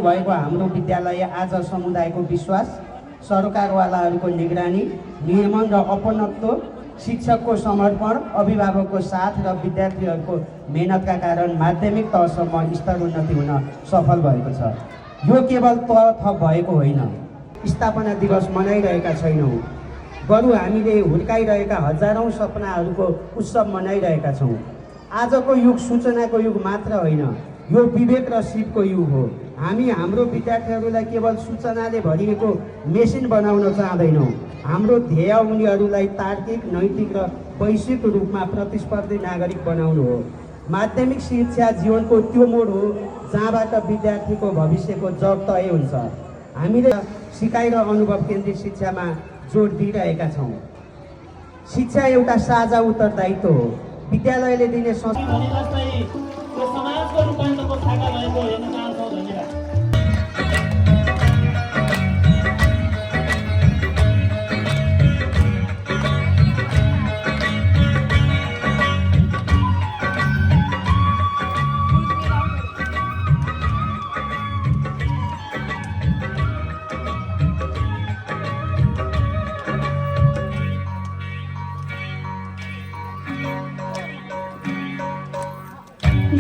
भएको हाम्रो विद्यालय आज समुदायको विश्वास, सरकारवालाहरूको निगरानी, नियमन र अपनत्व, शिक्षकको समर्पण, अभिभावकको साथ र विद्यार्थीहरूको मेहनतका कारण माध्यमिक तहसम्म स्तरोन्नति हुन सफल भएको छ। यो केवल तह थप भएको होइन, स्थापना दिवस मनाइरहेका छैनौँ, बरु हामीले हुर्काइरहेका हजारौँ सपनाहरूको उत्सव मनाइरहेका छौँ। आजको युग सूचनाको युग मात्र होइन, यो विवेक र सिपको युग हो। हामी हाम्रो विद्यार्थीहरूलाई केवल सूचनाले भरिएको मेसिन बनाउन चाहँदैनौँ। हाम्रो ध्येय उनीहरूलाई तार्किक, नैतिक र वैश्विक रूपमा प्रतिस्पर्धी नागरिक बनाउनु हो। माध्यमिक शिक्षा जीवनको त्यो मोड हो जहाँबाट विद्यार्थीको भविष्यको जग तय हुन्छ। हामीले सिकाइ र अनुभव केन्द्रित शिक्षामा जोड दिइरहेका छौँ। शिक्षा एउटा साझा उत्तरदायित्व हो। विद्यालयले दिने समाजको रूपान्तरको शाखा भएको हेर्न चाहन्छौँ। धन्यवाद।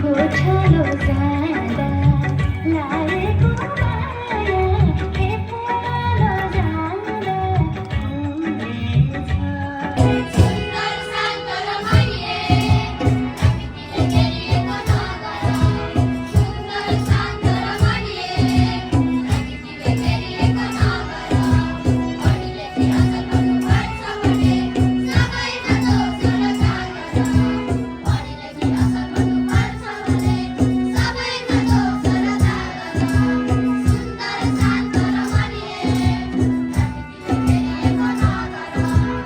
गोठलो जाँदा लागेको माया के पोलो जाँदा हुनेछ। सुन्दर शान्त रमाइए प्रकृतिले घेरिएको नगर। सुन्दर शान्त रमाइए प्रकृतिले घेरिएको नगर। पढिले फिरासन गर्नुपर्छ भने सबैमा दोस्रो जाँगर। पढिले फिरासन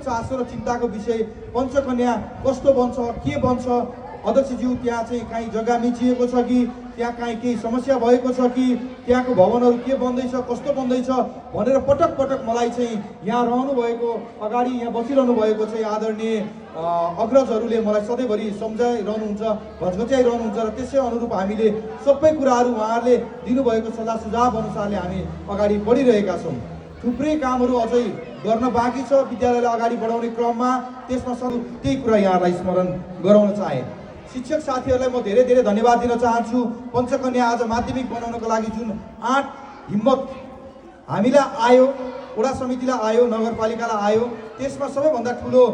चासो र चिन्ताको विषय पञ्चकन्या कस्तो बन्छ, के बन्छ, अध्यक्षज्यू त्यहाँ चाहिँ काहीँ जग्गा मिचिएको छ कि त्यहाँ काहीँ केही समस्या भएको छ कि त्यहाँको भवनहरू के बन्दैछ, कस्तो बन्दैछ भनेर पटक पटक मलाई चाहिँ यहाँ रहनुभएको, अगाडि यहाँ बसिरहनु भएको चाहिँ आदरणीय अग्रजहरूले मलाई सधैँभरि सम्झाइरहनुहुन्छ, घचघच्याइरहनुहुन्छ र त्यसै अनुरूप हामीले सबै कुराहरू उहाँहरूले दिनुभएको सल्लाह सुझाव अनुसारले हामी अगाडि बढिरहेका छौँ। थुप्रै कामहरू अझै गर्न बाँकी छ विद्यालयलाई अगाडि बढाउने क्रममा। त्यसमा त्यही कुरा यहाँलाई स्मरण गराउन चाहे। शिक्षक साथीहरूलाई म धेरै धेरै धन्यवाद दिन चाहन्छु। पञ्चकन्या आज माध्यमिक बनाउनको लागि जुन आँट हिम्मत हामीलाई आयो, वडा समितिलाई आयो, नगरपालिकालाई आयो, त्यसमा सबैभन्दा ठुलो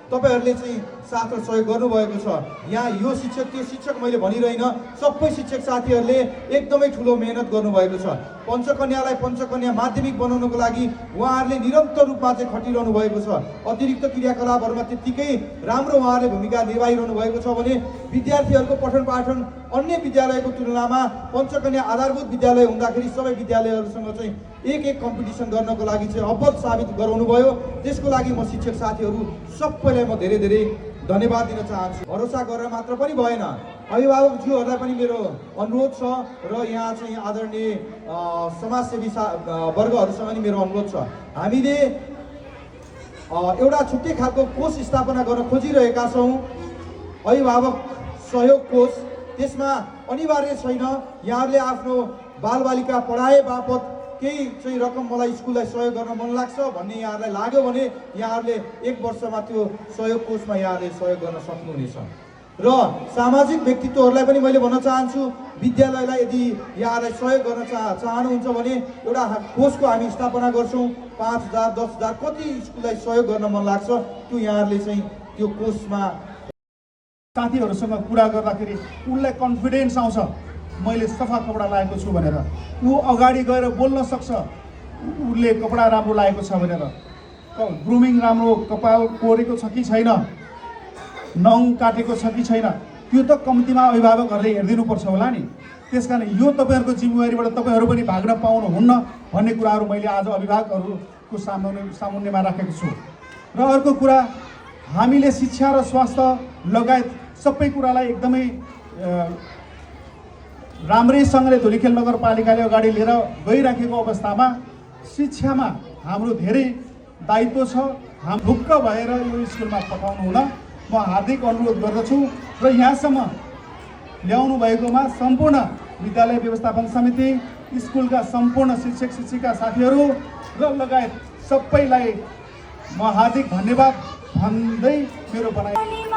तपाईहरूले चाहिँ साथ र सहयोग गर्नुभएको छ। यहाँ यो शिक्षक त्यो शिक्षक मैले भनिरहेन, सबै शिक्षक साथीहरूले एकदमै ठुलो मेहनत गर्नुभएको छ। पञ्चकन्यालाई पञ्चकन्या माध्यमिक बनाउनको लागि उहाँहरूले निरन्तर रूपमा चाहिँ खटिरहनु भएको छ। अतिरिक्त क्रियाकलापहरूमा त्यत्तिकै राम्रो उहाँहरूले भूमिका निभाइरहनु भएको छ भने विद्यार्थीहरूको पठन पाठन अन्य विद्यालयको तुलनामा पञ्चकन्या आधारभूत विद्यालय हुँदाखेरि सबै विद्यालयहरूसँग चाहिँ एक कम्पिटिसन गर्नको लागि चाहिँ अब्बल साबित गराउनु भयो। त्यसको लागि म शिक्षक साथीहरू सबैलाई म धेरै धेरै धन्यवाद दिन चाहन्छु। भरोसा गरेर मात्र पनि भएन, अभिभावकज्यूहरूलाई पनि मेरो अनुरोध छ र यहाँ चाहिँ आदरणीय समाजसेवी वर्गहरूसँग पनि मेरो अनुरोध छ। हामीले एउटा छुट्टै खालको कोष स्थापना गर्न खोजिरहेका छौँ, अभिभावक सहयोग कोष। त्यसमा अनिवार्य छैन यहाँहरूले आफ्नो बालबालिका पढाए बापत केही चाहिँ रकम मलाई स्कुललाई सहयोग गर्न मन लाग्छ भन्ने यहाँहरूलाई लाग्यो भने यहाँहरूले 1 वर्षमा त्यो सहयोग कोषमा यहाँहरूले सहयोग गर्न सक्नुहुनेछ। र सामाजिक व्यक्तित्वहरूलाई पनि मैले भन्न चाहन्छु विद्यालयलाई यदि यहाँलाई सहयोग गर्न चाहनुहुन्छ भने एउटा कोषको हामी स्थापना गर्छौँ 5,000 10,000 कति स्कुललाई सहयोग गर्न मन लाग्छ त्यो यहाँहरूले चाहिँ त्यो कोषमा साथीहरूसँग कुरा गर्दाखेरि उसलाई कन्फिडेन्स आउँछ मैले सफा कपडा लगाएको छु भनेर ऊ अगाडि गएर बोल्न सक्छ उसले कपडा राम्रो लगाएको छ भनेर ग्रुमिङ राम्रो कपाल कोरेको छ कि छैन नङ काटेको छ कि छैन त्यो त कम्तीमा अभिभावकहरूले हेरिदिनुपर्छ होला नि त्यसकारण यो तपाईँहरूको जिम्मेवारीबाट तपाईँहरू पनि भाग्न पाउनुहुन्न भन्ने कुराहरू मैले आज अभिभावकहरूको सामुन्नेमा राखेको छु र अर्को कुरा हामीले शिक्षा र स्वास्थ्य लगायत सबै कुरालाई एकदमै राम्रैसँगले धुलिखेल नगरपालिकाले अगाडि लिएर गइराखेको अवस्थामा शिक्षामा हाम्रो धेरै दायित्व छ हाम ढुक्क भएर यो स्कुलमा पठाउनु हुन म हार्दिक अनुरोध गर्दछु र यहाँसम्म ल्याउनु भएकोमा सम्पूर्ण विद्यालय व्यवस्थापन समिति स्कुलका सम्पूर्ण शिक्षक शिक्षिका साथीहरू र लगायत सबैलाई म हार्दिक धन्यवाद भन्दै मेरो भनाइ